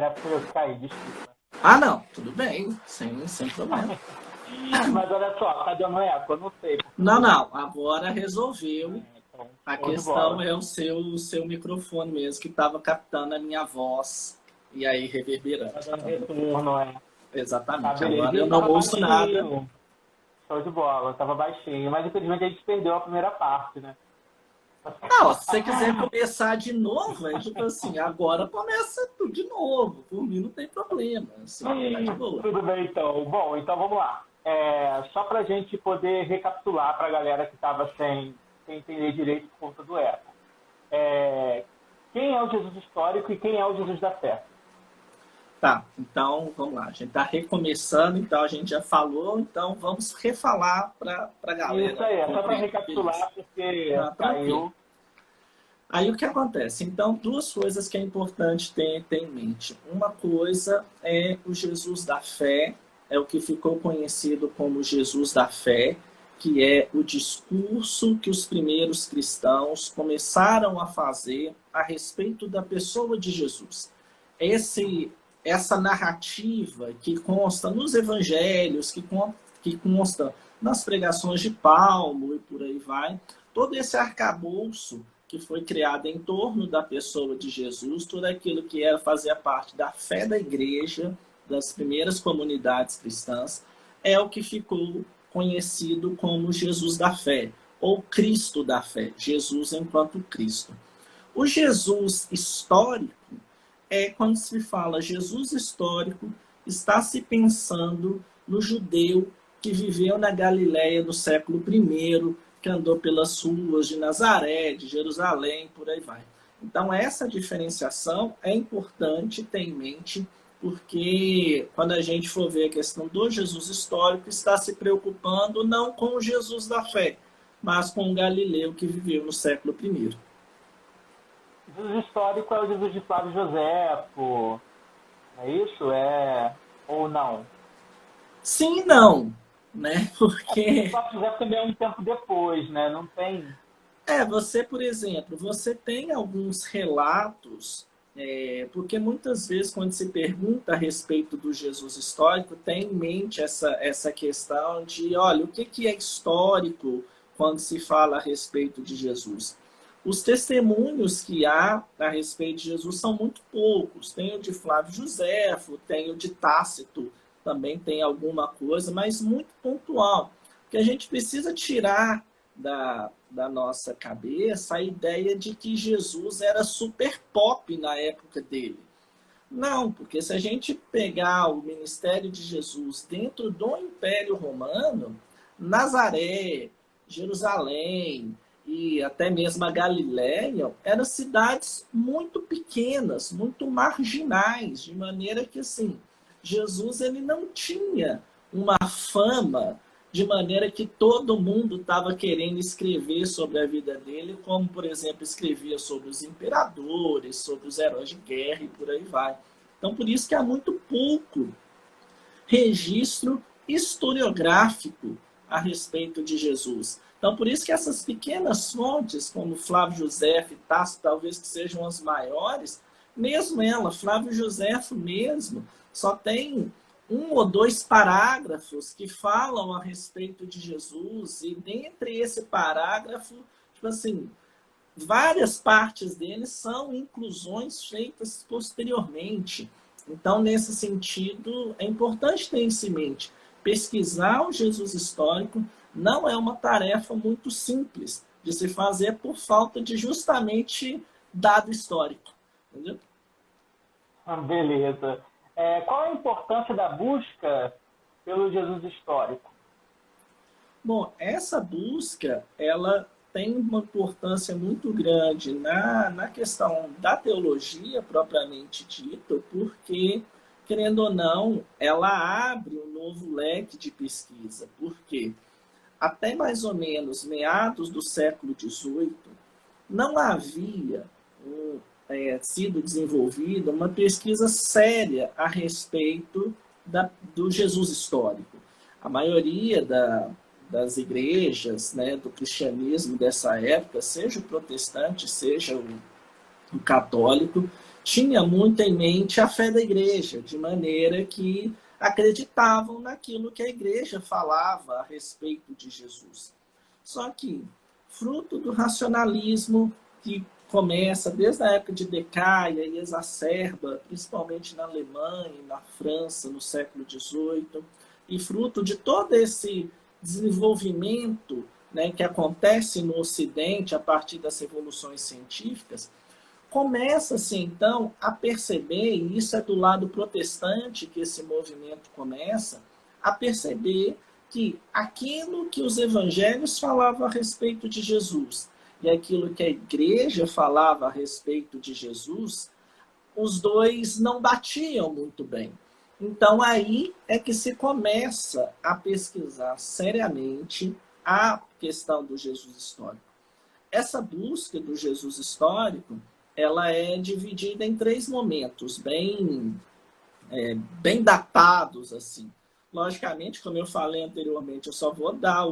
Era pra eu cair, desculpa. Ah, não, tudo bem, sem problema. Mas olha só, tá dando eco, eu não sei. Não, não, agora resolveu. Então, A show de questão bola. é o seu microfone mesmo, que estava captando a minha voz e aí reverberando. Tá dando retorno, é. Tá, Exatamente, beleza. agora eu E não tava ouço nada. baixinho. Show de bola, tava baixinho. Mas infelizmente a gente perdeu a primeira parte, né? Não, se você quiser começar de novo, é tipo assim, agora começa tudo de novo. Por mim não tem problema, assim, tá de boa. Tudo bem, então. Bom, então vamos lá. Só para a gente poder recapitular para a galera que estava sem entender direito por conta do eco. Quem é o Jesus histórico e quem é o Jesus da fé? Tá, então vamos lá. A gente tá recomeçando, então a gente já falou, então vamos refalar para a Isso galera. aí, é só para Compreender. recapitular, porque Ah, tranquilo. caiu. Aí o que acontece? Então, duas coisas que é importante ter em mente. Uma coisa é o Jesus da fé, é o que ficou conhecido como Jesus da fé, que é o discurso que os primeiros cristãos começaram a fazer a respeito da pessoa de Jesus. Essa narrativa que consta nos evangelhos, que consta nas pregações de Paulo e por aí vai, todo esse arcabouço que foi criado em torno da pessoa de Jesus, tudo aquilo que era fazia parte da fé da igreja, das primeiras comunidades cristãs, é o que ficou conhecido como Jesus da fé, ou Cristo da fé, Jesus enquanto Cristo. O Jesus histórico é quando se fala Jesus histórico, está se pensando no judeu que viveu na Galiléia no século I, que andou pelas ruas de Nazaré, de Jerusalém, por aí vai. Então, essa diferenciação é importante ter em mente, porque quando a gente for ver a questão do Jesus histórico, está se preocupando não com o Jesus da fé, mas com o Galileu que viveu no século I. Jesus histórico é o Jesus de Flávio Joséfo, é isso? Ou não? Sim e não, né? Porque Porque Flávio Joséfo também é um tempo depois, né? Não tem. você, por exemplo, você tem alguns relatos, porque muitas vezes quando se pergunta a respeito do Jesus histórico, tem em mente essa questão de, olha, o que é histórico quando se fala a respeito de Jesus? Os testemunhos que há a respeito de Jesus são muito poucos. Tem o de Flávio Joséfo, tem o de Tácito, também tem alguma coisa, mas muito pontual. Porque a gente precisa tirar da nossa cabeça a ideia de que Jesus era super pop na época dele. Não, porque se a gente pegar o ministério de Jesus dentro do Império Romano, Nazaré, Jerusalém e até mesmo a Galiléia eram cidades muito pequenas, muito marginais, de maneira que assim, Jesus ele não tinha uma fama de maneira que todo mundo estava querendo escrever sobre a vida dele, como, por exemplo, escrevia sobre os imperadores, sobre os heróis de guerra e por aí vai. Então, por isso que há muito pouco registro historiográfico a respeito de Jesus. Então, por isso que essas pequenas fontes, como Flávio Joséfo e Tácito, talvez que sejam as maiores, mesmo ela, Flávio Joséfo mesmo, só tem um ou dois parágrafos que falam a respeito de Jesus, e dentre esse parágrafo, tipo assim, várias partes dele são inclusões feitas posteriormente. Então, nesse sentido, é importante ter isso em mente. Pesquisar o Jesus histórico não é uma tarefa muito simples de se fazer por falta de justamente dado histórico. Entendeu? Beleza. Qual a importância da busca pelo Jesus histórico? Bom, essa busca, ela tem uma importância muito grande na questão da teologia propriamente dita, porque, querendo ou não, ela abre um novo leque de pesquisa. Por quê? Até mais ou menos meados do século XVIII, não havia sido desenvolvida uma pesquisa séria a respeito do Jesus histórico. A maioria das igrejas, né, do cristianismo dessa época, seja o protestante, seja o católico, tinha muito em mente a fé da igreja, de maneira que acreditavam naquilo que a igreja falava a respeito de Jesus. Só que, fruto do racionalismo que começa desde a época de Descartes e exacerba, principalmente na Alemanha e na França, no século XVIII, e fruto de todo esse desenvolvimento, né, que acontece no Ocidente a partir das revoluções científicas, começa-se então a perceber, e isso é do lado protestante que esse movimento começa, a perceber que aquilo que os evangelhos falavam a respeito de Jesus e aquilo que a igreja falava a respeito de Jesus, os dois não batiam muito bem. Então aí é que se começa a pesquisar seriamente a questão do Jesus histórico. Essa busca do Jesus histórico, ela é dividida em 3 momentos, bem datados, assim. Logicamente, como eu falei anteriormente, eu só vou dar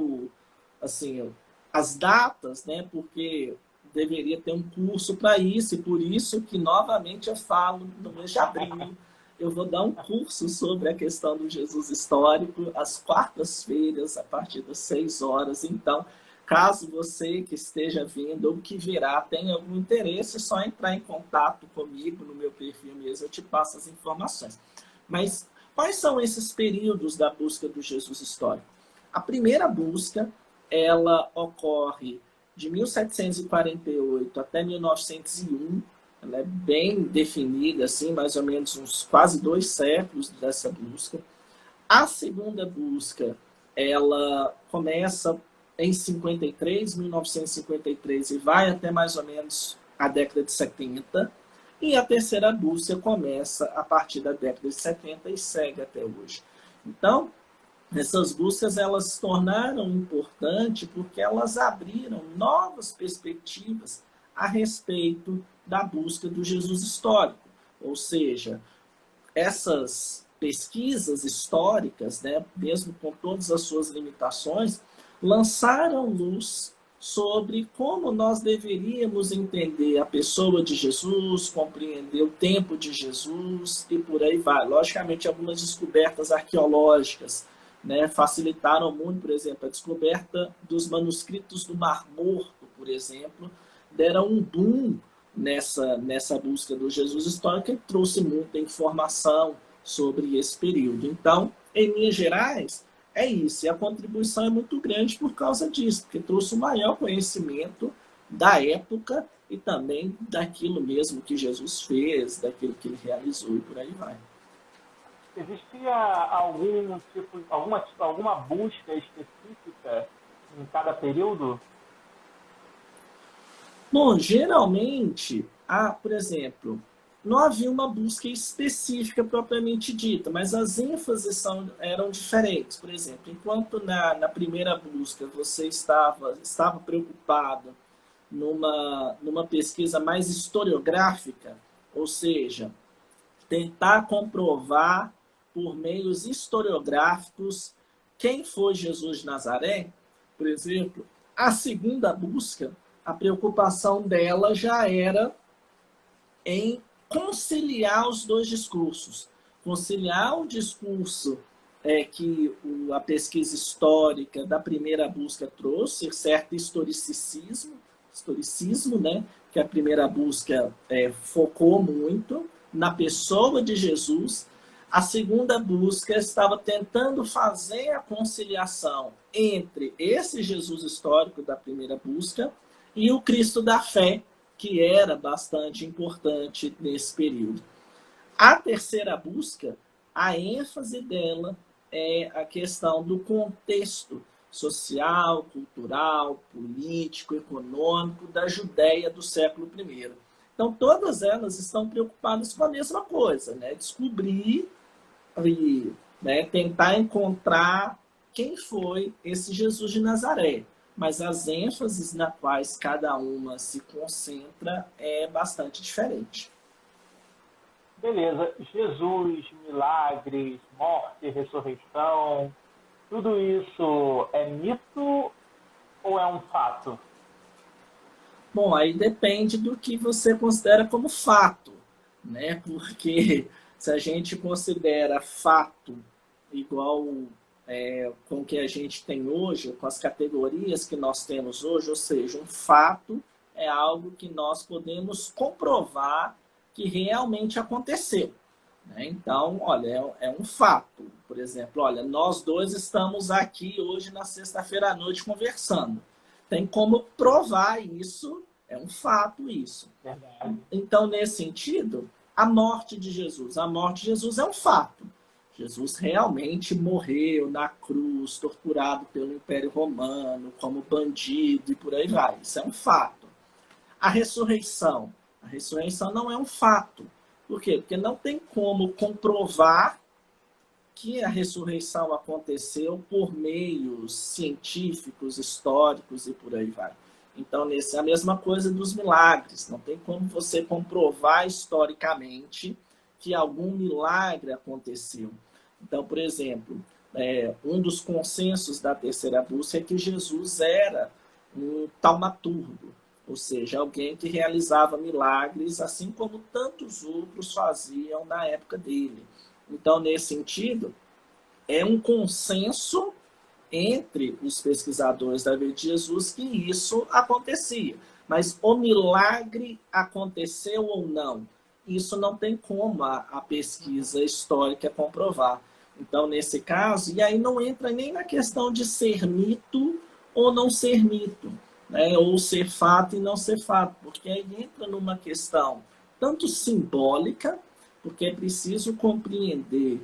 as datas, né, porque deveria ter um curso para isso, e por isso que, novamente, eu falo, no mês de abril, eu vou dar um curso sobre a questão do Jesus histórico, às quartas-feiras, a partir das 6 horas. Então, caso você que esteja vindo ou que virá tenha algum interesse, é só entrar em contato comigo no meu perfil mesmo, eu te passo as informações. Mas quais são esses períodos da busca do Jesus histórico? A primeira busca, ela ocorre de 1748 até 1901, ela é bem definida, assim, mais ou menos uns quase 2 séculos dessa busca. A segunda busca, ela começa em 1953, e vai até mais ou menos a década de 70. E a terceira busca começa a partir da década de 70 e segue até hoje. Então, essas buscas elas se tornaram importantes porque elas abriram novas perspectivas a respeito da busca do Jesus histórico. Ou seja, essas pesquisas históricas, né, mesmo com todas as suas limitações, lançaram luz sobre como nós deveríamos entender a pessoa de Jesus, compreender o tempo de Jesus e por aí vai. Logicamente, algumas descobertas arqueológicas, né, facilitaram muito, por exemplo, a descoberta dos manuscritos do Mar Morto, por exemplo, deram um boom nessa busca do Jesus histórico e trouxe muita informação sobre esse período. Então, em linhas gerais, é isso. E a contribuição é muito grande por causa disso, porque trouxe um maior conhecimento da época e também daquilo mesmo que Jesus fez, daquilo que ele realizou e por aí vai. Existia alguma busca específica em cada período? Bom, geralmente, por exemplo, não havia uma busca específica propriamente dita, mas as ênfases eram diferentes. Por exemplo, enquanto na primeira busca você estava preocupado numa pesquisa mais historiográfica, ou seja, tentar comprovar por meios historiográficos quem foi Jesus de Nazaré, por exemplo, a segunda busca, a preocupação dela já era em conciliar os 2 discursos. Conciliar o discurso que a pesquisa histórica da primeira busca trouxe, certo historicismo, né, que a primeira busca focou muito na pessoa de Jesus. A segunda busca estava tentando fazer a conciliação entre esse Jesus histórico da primeira busca e o Cristo da fé, que era bastante importante nesse período. A terceira busca, a ênfase dela é a questão do contexto social, cultural, político, econômico da Judéia do século I. Então, todas elas estão preocupadas com a mesma coisa, né? Descobrir e tentar encontrar quem foi esse Jesus de Nazaré. Mas as ênfases na quais cada uma se concentra é bastante diferente. Beleza. Jesus, milagres, morte, ressurreição, tudo isso é mito ou é um fato? Bom, aí depende do que você considera como fato. né? Porque se a gente considera fato igual com o que a gente tem hoje, com as categorias que nós temos hoje, ou seja, um fato é algo que nós podemos comprovar que realmente aconteceu. Né? Então, olha, é um fato. Por exemplo, olha, nós dois estamos aqui hoje na sexta-feira à noite conversando. Tem como provar isso, é um fato isso. Verdade. Então, nesse sentido, a morte de Jesus é um fato. Jesus realmente morreu na cruz, torturado pelo Império Romano, como bandido e por aí vai. Isso é um fato. A ressurreição não é um fato. Por quê? Porque não tem como comprovar que a ressurreição aconteceu por meios científicos, históricos e por aí vai. Então, é a mesma coisa dos milagres. Não tem como você comprovar historicamente que algum milagre aconteceu. Então, por exemplo, um dos consensos da terceira busca é que Jesus era um taumaturgo, ou seja, alguém que realizava milagres, assim como tantos outros faziam na época dele. Então, nesse sentido, é um consenso entre os pesquisadores da vida de Jesus que isso acontecia. Mas o milagre aconteceu ou não? Isso não tem como a pesquisa histórica comprovar. Então, nesse caso, e aí não entra nem na questão de ser mito ou não ser mito, né? Ou ser fato e não ser fato, porque aí entra numa questão tanto simbólica, porque é preciso compreender,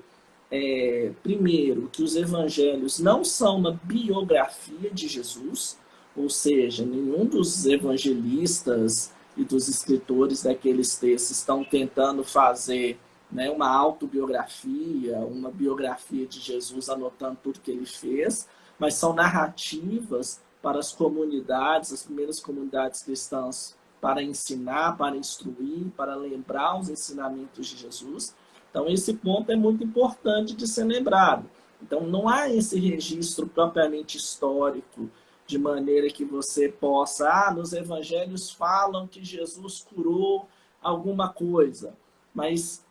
primeiro, que os evangelhos não são uma biografia de Jesus, ou seja, nenhum dos evangelistas e dos escritores daqueles textos estão tentando fazer, né, uma autobiografia, uma biografia de Jesus, anotando tudo que ele fez, mas são narrativas para as comunidades, as primeiras comunidades cristãs, para ensinar, para instruir, para lembrar os ensinamentos de Jesus. Então, esse ponto é muito importante de ser lembrado. Então, não há esse registro propriamente histórico, de maneira que você possa, nos evangelhos falam que Jesus curou alguma coisa, mas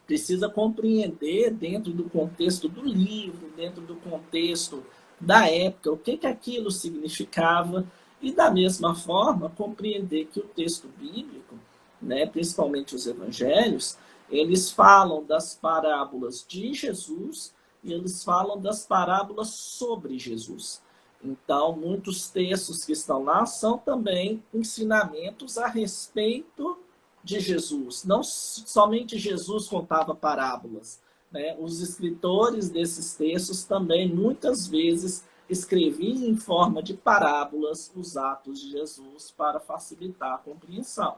precisa compreender dentro do contexto do livro, dentro do contexto da época, o que aquilo significava, e da mesma forma compreender que o texto bíblico, né, principalmente os evangelhos, eles falam das parábolas de Jesus e eles falam das parábolas sobre Jesus. Então, muitos textos que estão lá são também ensinamentos a respeito de Jesus. Não somente Jesus contava parábolas, né? Os escritores desses textos também, muitas vezes, escreviam em forma de parábolas os atos de Jesus para facilitar a compreensão.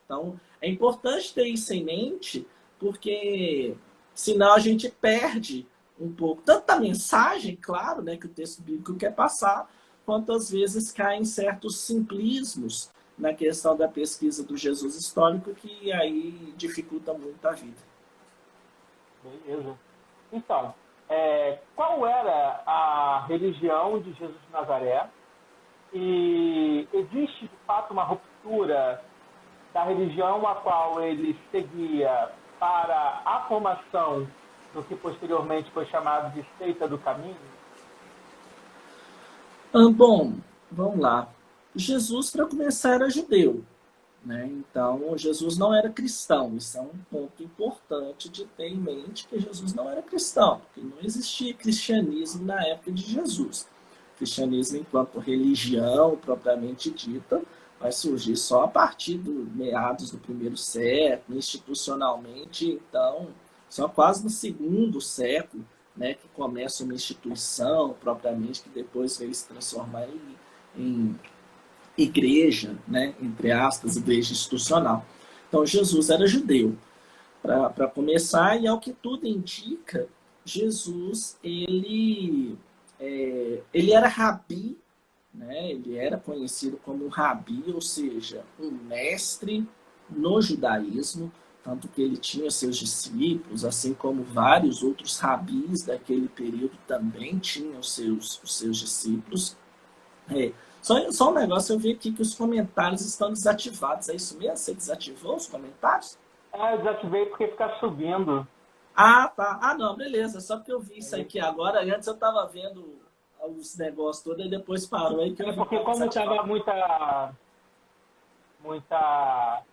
Então, é importante ter isso em mente, porque senão a gente perde um pouco, tanto da mensagem, claro, né, que o texto bíblico quer passar, quanto às vezes caem certos simplismos na questão da pesquisa do Jesus histórico, que aí dificulta muito a vida. Beleza. Então, qual era a religião de Jesus de Nazaré? E existe, de fato, uma ruptura da religião a qual ele seguia para a formação do que posteriormente foi chamado de seita do caminho? Bom, vamos lá. Jesus, para começar, era judeu, né? Então, Jesus não era cristão. Isso é um ponto importante de ter em mente, que Jesus não era cristão, porque não existia cristianismo na época de Jesus. O cristianismo, enquanto religião propriamente dita, vai surgir só a partir dos meados do primeiro século, institucionalmente, então, só quase no segundo século, né, que começa uma instituição propriamente, que depois veio se transformar em igreja, né, entre aspas, igreja institucional. Então, Jesus era judeu, para começar, e ao que tudo indica, Jesus, ele era rabi, né, ele era conhecido como um rabi, ou seja, um mestre no judaísmo, tanto que ele tinha seus discípulos, assim como vários outros rabis daquele período também tinham os seus discípulos. Só um negócio, eu vi aqui que os comentários estão desativados. É isso mesmo? Você desativou os comentários? Eu desativei porque fica subindo. Ah, tá. Ah, não, beleza. Só que eu vi isso aqui agora. Antes eu estava vendo os negócios todos e depois parou aí que eu É vi porque para como desativar. tava muita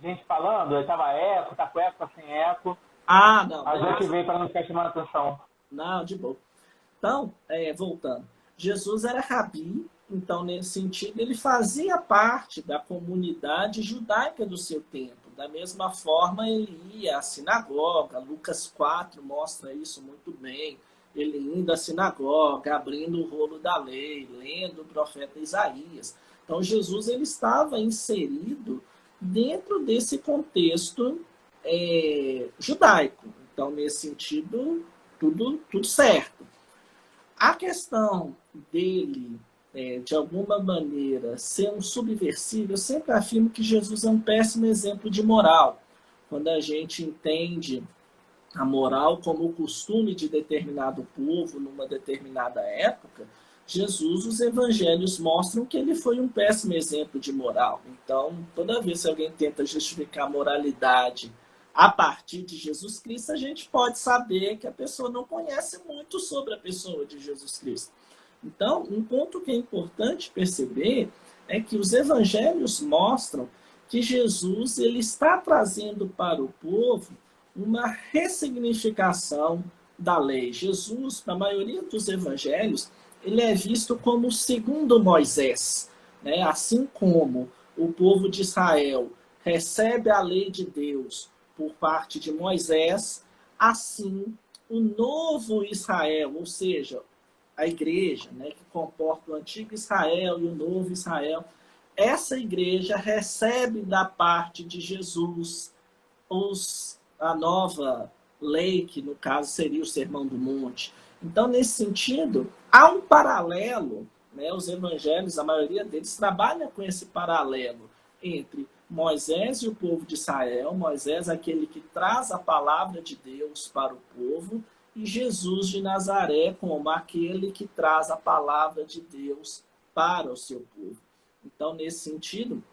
gente falando, eu tava eco, tá com eco, tá sem eco. Ah, não, Aí eu beleza. desativei para não ficar chamando atenção. Não, de boa. Então, voltando. Jesus era rabi, então, nesse sentido, ele fazia parte da comunidade judaica do seu tempo. Da mesma forma, ele ia à sinagoga. Lucas 4 mostra isso muito bem. Ele indo à sinagoga, abrindo o rolo da lei, lendo o profeta Isaías. Então, Jesus ele estava inserido dentro desse contexto judaico. Então, nesse sentido, tudo certo. A questão dele, de alguma maneira, ser um subversivo, eu sempre afirmo que Jesus é um péssimo exemplo de moral. Quando a gente entende a moral como o costume de determinado povo numa determinada época, Jesus, os evangelhos mostram que ele foi um péssimo exemplo de moral. Então, toda vez que alguém tenta justificar a moralidade a partir de Jesus Cristo, a gente pode saber que a pessoa não conhece muito sobre a pessoa de Jesus Cristo. Então, um ponto que é importante perceber é que os evangelhos mostram que Jesus ele está trazendo para o povo uma ressignificação da lei. Jesus, na maioria dos evangelhos, ele é visto como o segundo Moisés, né? Assim como o povo de Israel recebe a lei de Deus por parte de Moisés, assim o novo Israel, ou seja, a igreja, né, que comporta o antigo Israel e o novo Israel, essa igreja recebe da parte de Jesus a nova lei, que no caso seria o Sermão do Monte. Então, nesse sentido, há um paralelo, né? Os evangelhos, a maioria deles, trabalham com esse paralelo entre Moisés e o povo de Israel, Moisés, aquele que traz a palavra de Deus para o povo, e Jesus de Nazaré, como aquele que traz a palavra de Deus para o seu povo. Então, nesse sentido,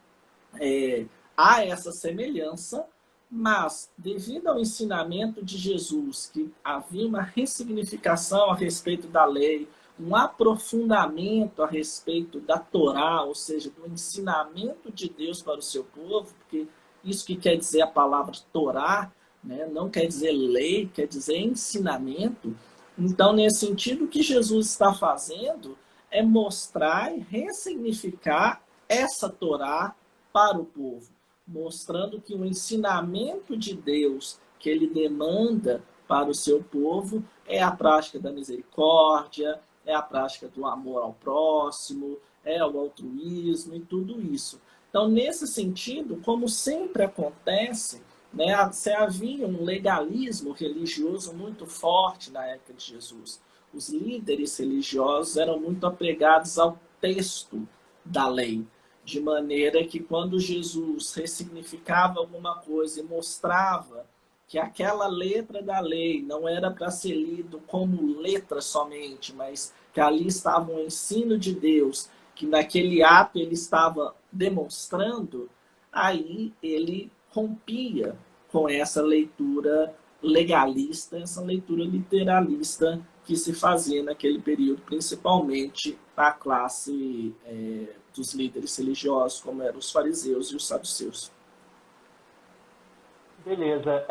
há essa semelhança, mas devido ao ensinamento de Jesus, que havia uma ressignificação a respeito da lei, um aprofundamento a respeito da Torá, ou seja, do ensinamento de Deus para o seu povo, porque isso que quer dizer a palavra Torá, né, não quer dizer lei, quer dizer ensinamento. Então, nesse sentido, o que Jesus está fazendo é mostrar e ressignificar essa Torá para o povo, mostrando que o ensinamento de Deus que ele demanda para o seu povo é a prática da misericórdia, é a prática do amor ao próximo, é o altruísmo e tudo isso. Então, nesse sentido, como sempre acontece, né, havia um legalismo religioso muito forte na época de Jesus. Os líderes religiosos eram muito apegados ao texto da lei, de maneira que quando Jesus ressignificava alguma coisa e mostrava que aquela letra da lei não era para ser lido como letra somente, mas que ali estava um ensino de Deus, que naquele ato ele estava demonstrando, aí ele rompia com essa leitura legalista, essa leitura literalista que se fazia naquele período, principalmente a classe dos líderes religiosos, como eram os fariseus e os saduceus. Beleza.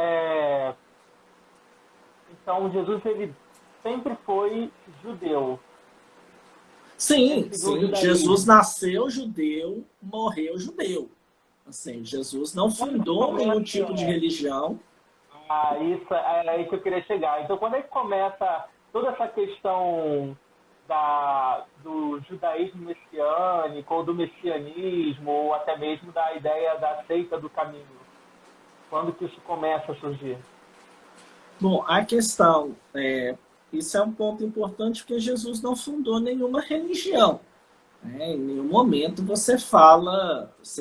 Então, Jesus ele sempre foi judeu. Sim, sim. Jesus nasceu judeu, morreu judeu. Assim, Jesus não fundou nenhum tipo de religião. Isso é aí que eu queria chegar. Então, quando é que começa toda essa questão do judaísmo messiânico, ou do messianismo, ou até mesmo da ideia da seita do caminho? Quando que isso começa a surgir? Bom, a questão, isso é um ponto importante, porque Jesus não fundou nenhuma religião. Em nenhum momento você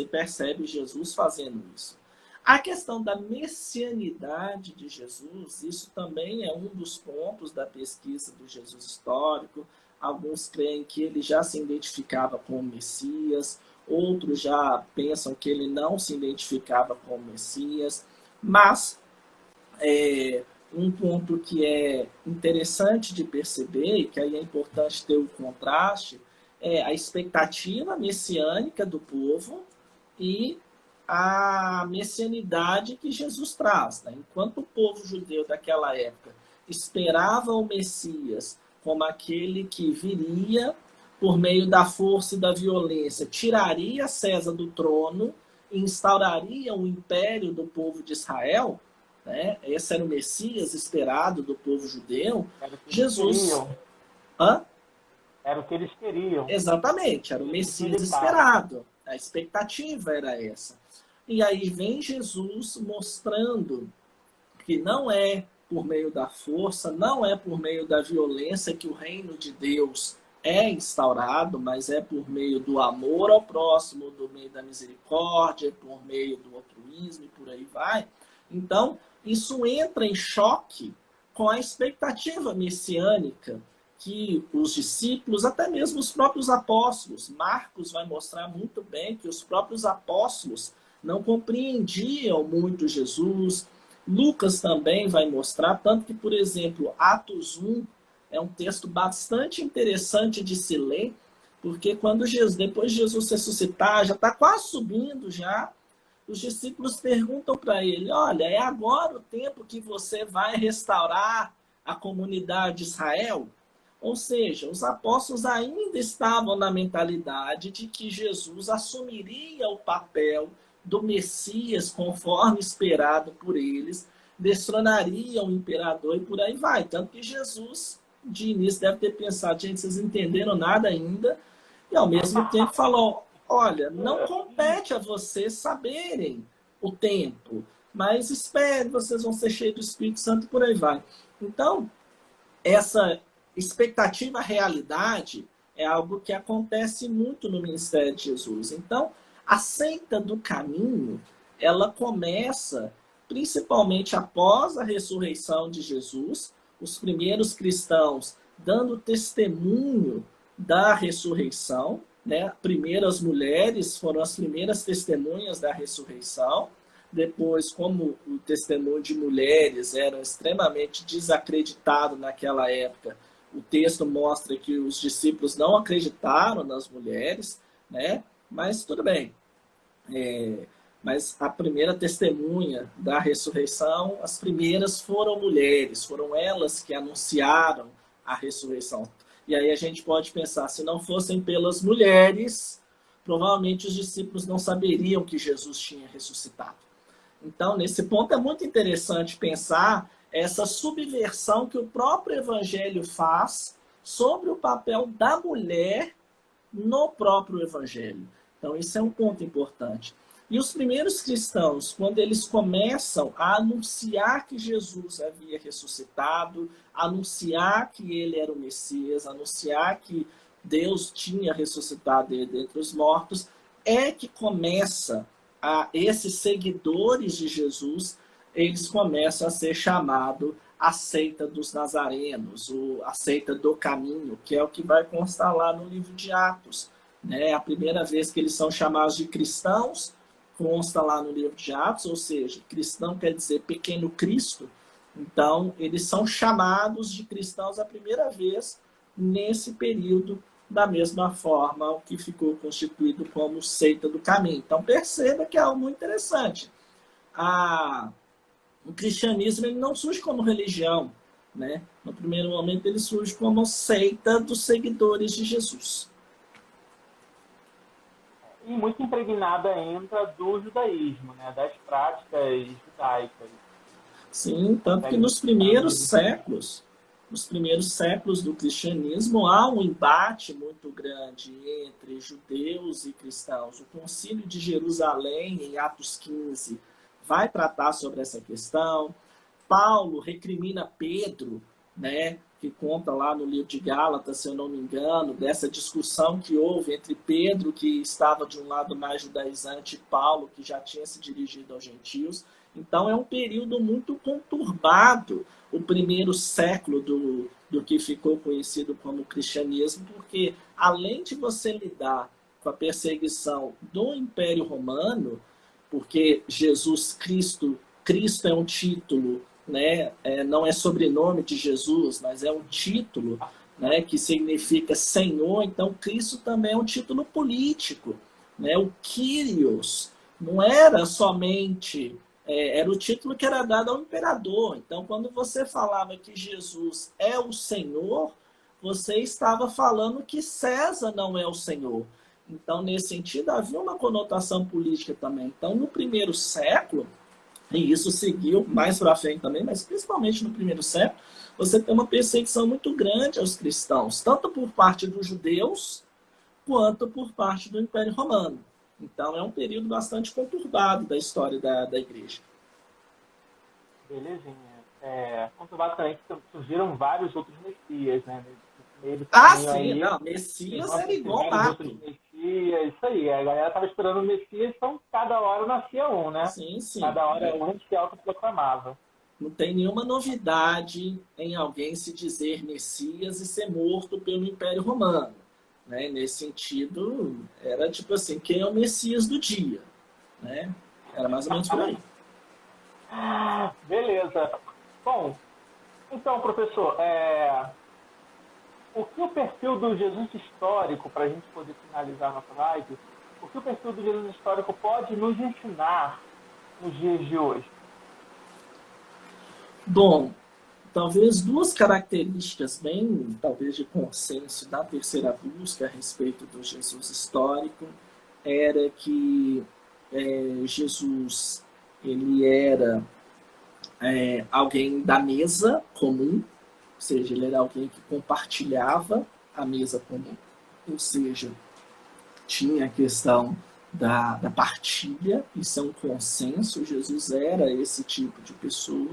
percebe Jesus fazendo isso. A questão da messianidade de Jesus, isso também é um dos pontos da pesquisa do Jesus histórico. Alguns creem que ele já se identificava com o Messias, outros já pensam que ele não se identificava com o Messias. Mas um ponto que é interessante de perceber, e que aí é importante ter o contraste, é a expectativa messiânica do povo e a messianidade que Jesus traz. Né? Enquanto o povo judeu daquela época esperava o Messias como aquele que viria por meio da força e da violência, tiraria César do trono e instauraria o império do povo de Israel, né? Esse era o Messias esperado do povo judeu. Era o que eles Jesus... queriam. Hã? Era o que eles queriam. Exatamente, era o Messias esperado. A expectativa era essa. E aí vem Jesus mostrando que não é por meio da força, não é por meio da violência que o reino de Deus é instaurado, mas é por meio do amor ao próximo, do meio da misericórdia, por meio do altruísmo e por aí vai. Então, isso entra em choque com a expectativa messiânica que os discípulos, até mesmo os próprios apóstolos, Marcos vai mostrar muito bem que os próprios apóstolos não compreendiam muito Jesus. Lucas também vai mostrar, tanto que, por exemplo, Atos 1 é um texto bastante interessante de se ler, porque quando Jesus, depois de Jesus ressuscitar, já está quase subindo já, os discípulos perguntam para ele, olha, é agora o tempo que você vai restaurar a comunidade de Israel? Ou seja, os apóstolos ainda estavam na mentalidade de que Jesus assumiria o papel do Messias, conforme esperado por eles, destronaria o imperador e por aí vai. Tanto que Jesus, de início, deve ter pensado, gente, vocês entenderam nada ainda, e ao mesmo tempo falou, olha, não compete a vocês saberem o tempo, mas espere, vocês vão ser cheios do Espírito Santo e por aí vai. Então, essa expectativa realidade é algo que acontece muito no ministério de Jesus. Então, a seita do caminho, ela começa principalmente após a ressurreição de Jesus, os primeiros cristãos dando testemunho da ressurreição, né? Primeiro as mulheres foram as primeiras testemunhas da ressurreição. Depois, como o testemunho de mulheres era extremamente desacreditado naquela época, o texto mostra que os discípulos não acreditaram nas mulheres, né? Mas tudo bem. Mas a primeira testemunha da ressurreição, as primeiras foram mulheres, foram elas que anunciaram a ressurreição. E aí a gente pode pensar, se não fossem pelas mulheres, provavelmente os discípulos não saberiam que Jesus tinha ressuscitado. Então, nesse ponto é muito interessante pensar essa subversão que o próprio Evangelho faz sobre o papel da mulher no próprio Evangelho. Então, isso é um ponto importante. E os primeiros cristãos, quando eles começam a anunciar que Jesus havia ressuscitado, anunciar que ele era o Messias, anunciar que Deus tinha ressuscitado ele dentre os mortos, é que começa a esses seguidores de Jesus, eles começam a ser chamados a seita dos nazarenos, a seita do caminho, que é o que vai constar lá no livro de Atos. Né? A primeira vez que eles são chamados de cristãos, consta lá no livro de Atos, ou seja, cristão quer dizer pequeno Cristo. Então, eles são chamados de cristãos a primeira vez nesse período, da mesma forma o que ficou constituído como seita do caminho. Então, perceba que é algo muito interessante. O cristianismo ele não surge como religião, né? No primeiro momento, ele surge como seita dos seguidores de Jesus. E muito impregnada ainda do judaísmo, né? Das práticas judaicas. Sim, tanto que nos primeiros séculos do cristianismo, há um embate muito grande entre judeus e cristãos. O Concílio de Jerusalém, em Atos 15, vai tratar sobre essa questão. Paulo recrimina Pedro, né, que conta lá no livro de Gálatas, se eu não me engano, dessa discussão que houve entre Pedro, que estava de um lado mais judaizante, e Paulo, que já tinha se dirigido aos gentios. Então, é um período muito conturbado, o primeiro século do que ficou conhecido como cristianismo, porque além de você lidar com a perseguição do Império Romano, porque Jesus Cristo Cristo é um título, né? Não é sobrenome de Jesus, mas é um título, né? Que significa Senhor. Então, Cristo também é um título político, né? O Kyrios não era somente... era o título que era dado ao imperador. Então, quando você falava que Jesus é o Senhor, você estava falando que César não é o Senhor. Então, nesse sentido, havia uma conotação política também. Então, no primeiro século, e isso seguiu mais para frente também, mas principalmente no primeiro século, você tem uma perseguição muito grande aos cristãos, tanto por parte dos judeus, quanto por parte do Império Romano. Então, é um período bastante conturbado da história da igreja. Belezinha. Conturbado também que surgiram vários outros messias, né? Sim, aí, não, Messias era igual mato. Messias, isso aí, a galera estava esperando o Messias, então cada hora nascia um, né? Sim. Cada hora um se autoproclamava. Não tem nenhuma novidade em alguém se dizer Messias e ser morto pelo Império Romano. Né? Nesse sentido, era tipo assim, quem é o Messias do dia? Né? Era mais ou menos por aí. Beleza. Bom, então, professor, o que o perfil do Jesus histórico, para a gente poder finalizar nossa live, o que o perfil do Jesus histórico pode nos ensinar nos dias de hoje? Bom, talvez duas características bem, talvez de consenso da terceira busca a respeito do Jesus histórico era que Jesus ele era alguém da mesa comum, ou seja, ele era alguém que compartilhava a mesa comum, ou seja, tinha a questão da partilha, isso é um consenso, Jesus era esse tipo de pessoa,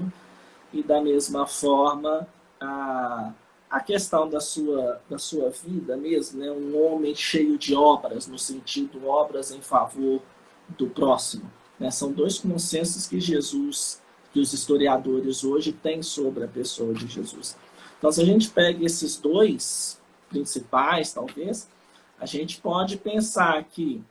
e da mesma forma a questão da sua vida mesmo, né? Um homem cheio de obras, no sentido obras em favor do próximo. Né? São dois consensos que os historiadores hoje têm sobre a pessoa de Jesus. Então, se a gente pega esses dois principais, talvez, a gente pode pensar que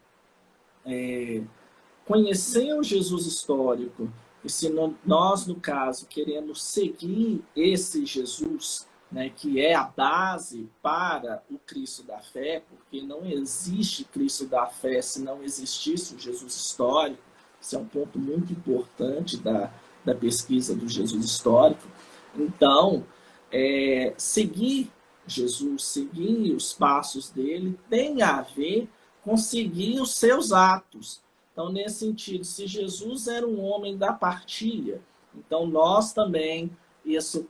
conhecer o Jesus histórico, e se nós, no caso, queremos seguir esse Jesus, né, que é a base para o Cristo da fé, porque não existe Cristo da fé se não existisse o Jesus histórico, isso é um ponto muito importante da pesquisa do Jesus histórico. Então, seguir Jesus, seguir os passos dele, tem a ver com seguir os seus atos. Então, nesse sentido, se Jesus era um homem da partilha, então nós também,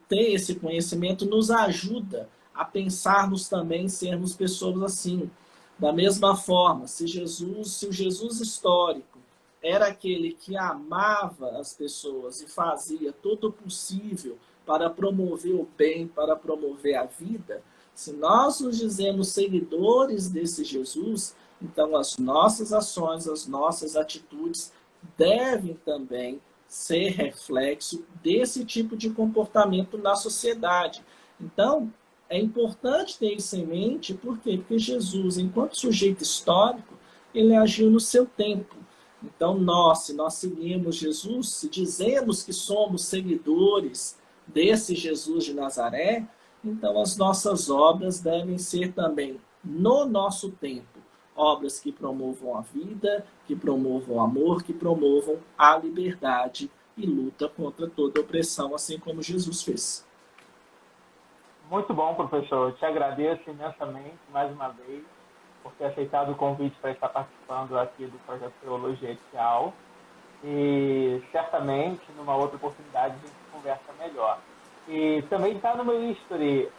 ter esse conhecimento nos ajuda a pensarmos também em sermos pessoas assim. Da mesma forma, se o Jesus histórico era aquele que amava as pessoas e fazia todo o possível para promover o bem, para promover a vida, se nós nos dizemos seguidores desse Jesus, então as nossas ações, as nossas atitudes devem também ser reflexo desse tipo de comportamento na sociedade. Então, é importante ter isso em mente, por quê? Porque Jesus, enquanto sujeito histórico, ele agiu no seu tempo. Então, se nós seguimos Jesus, se dizemos que somos seguidores desse Jesus de Nazaré, então as nossas obras devem ser também, no nosso tempo, obras que promovam a vida, que promovam o amor, que promovam a liberdade e luta contra toda opressão, assim como Jesus fez. Muito bom, professor. Eu te agradeço imensamente, mais uma vez, por ter aceitado o convite para estar participando aqui do Projeto Teologia Edial. E certamente, numa outra oportunidade, a gente conversa melhor. E também está no meu history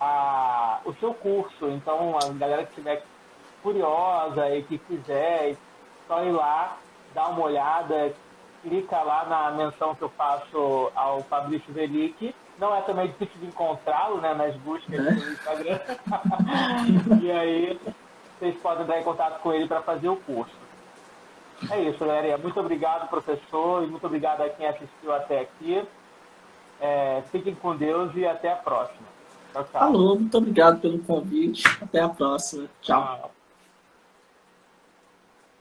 o seu curso. Então, a galera que estiver curiosa e que quiser, só ir lá, dar uma olhada, clica lá na menção que eu faço ao Fabrício Velic. Não é também difícil de encontrá-lo, né, nas buscas no Instagram. E aí vocês podem entrar em contato com ele para fazer o curso. É isso, galera. Muito obrigado, professor, e muito obrigado a quem assistiu até aqui. Fiquem com Deus e até a próxima. Tchau, tchau. Alô, muito obrigado pelo convite. Até a próxima. Tchau.